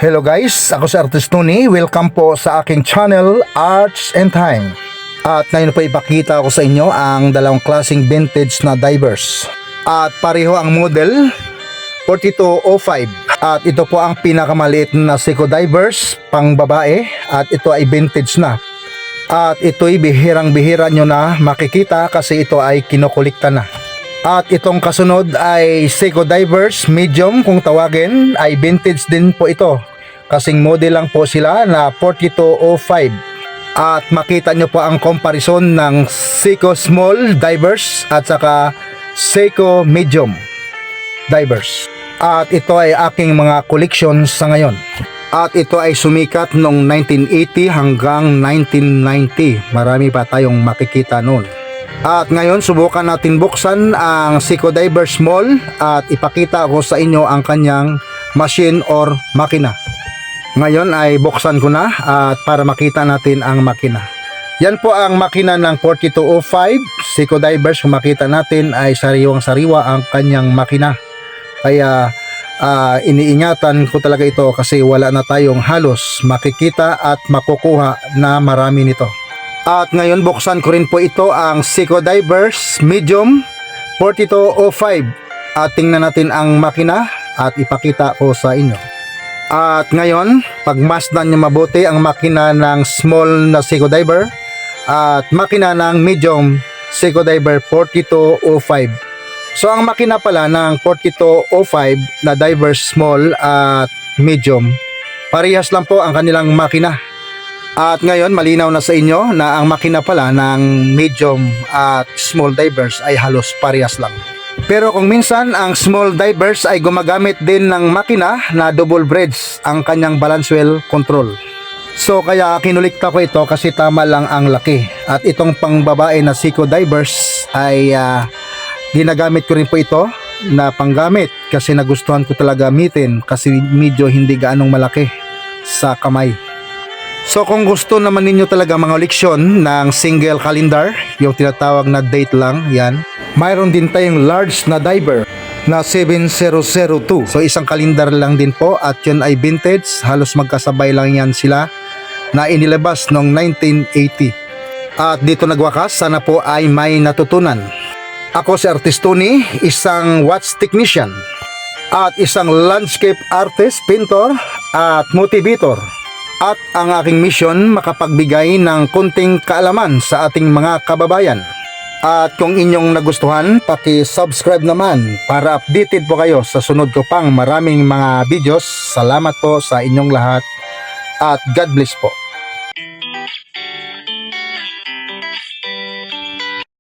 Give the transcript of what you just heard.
Hello guys, ako si Artist Tony. Welcome po sa aking channel, Arts and Time. At ngayon po ipakita ko sa inyo ang dalawang klaseng vintage na divers. At pareho ang model, 4205. At ito po ang pinakamaliit na Seiko divers, pang babae. At ito ay vintage na. At ito'y bihirang-bihira nyo na makikita kasi ito ay kinukulikta na. At itong kasunod ay Seiko divers medium, kung tawagin, ay vintage din po ito. Kasing model lang po sila na 4205. At makita nyo po ang comparison ng Seiko small divers at saka Seiko medium divers. At ito ay aking mga collection sa ngayon. At ito ay sumikat noong 1980 hanggang 1990. Marami pa tayong makikita noon. At ngayon subukan natin buksan ang Seiko Diver Small at ipakita ko sa inyo ang kanyang machine or makina. Ngayon ay buksan ko na at para makita natin ang makina. Yan po ang makina ng 4205 Seiko Divers. Kung makita natin ay sariwang-sariwa ang kanyang makina. Kaya iniingatan ko talaga ito kasi wala na tayong halos makikita at makukuha na marami nito. At ngayon buksan ko rin po ito ang Seiko Divers Medium 4205 at tingnan natin ang makina at ipakita ko sa inyo. At ngayon pagmasdan nyo mabuti ang makina ng small na Seiko Diver at makina ng medium Seiko Diver 4205. So ang makina pala ng 4205 na Diver small at medium, parehas lang po ang kanilang makina. At ngayon malinaw na sa inyo na ang makina pala ng medium at small divers ay halos parehas lang. Pero kung minsan ang small divers ay gumagamit din ng makina na double bridge ang kanyang balance wheel control. So kaya kinulikta ko ito kasi tama lang ang laki. At itong pangbabae na Seiko divers ay ginagamit ko rin po ito na panggamit kasi nagustuhan ko talaga gamitin kasi medyo hindi gaanong malaki sa kamay. So kung gusto naman ninyo talaga mga leksyon ng single calendar, yung tinatawag na date lang, yan. Mayroon din tayong large na diver na 7002. So isang calendar lang din po at yun ay vintage. Halos magkasabay lang yan sila na inilabas noong 1980. At dito nagwakas, sana po ay may natutunan. Ako si Artist Tony, isang watch technician at isang landscape artist, painter at motivator. At ang aking mission makapagbigay ng konting kaalaman sa ating mga kababayan. At kung inyong nagustuhan, paki-subscribe naman para updated po kayo sa sunod ko pang maraming mga videos. Salamat po sa inyong lahat at God bless po.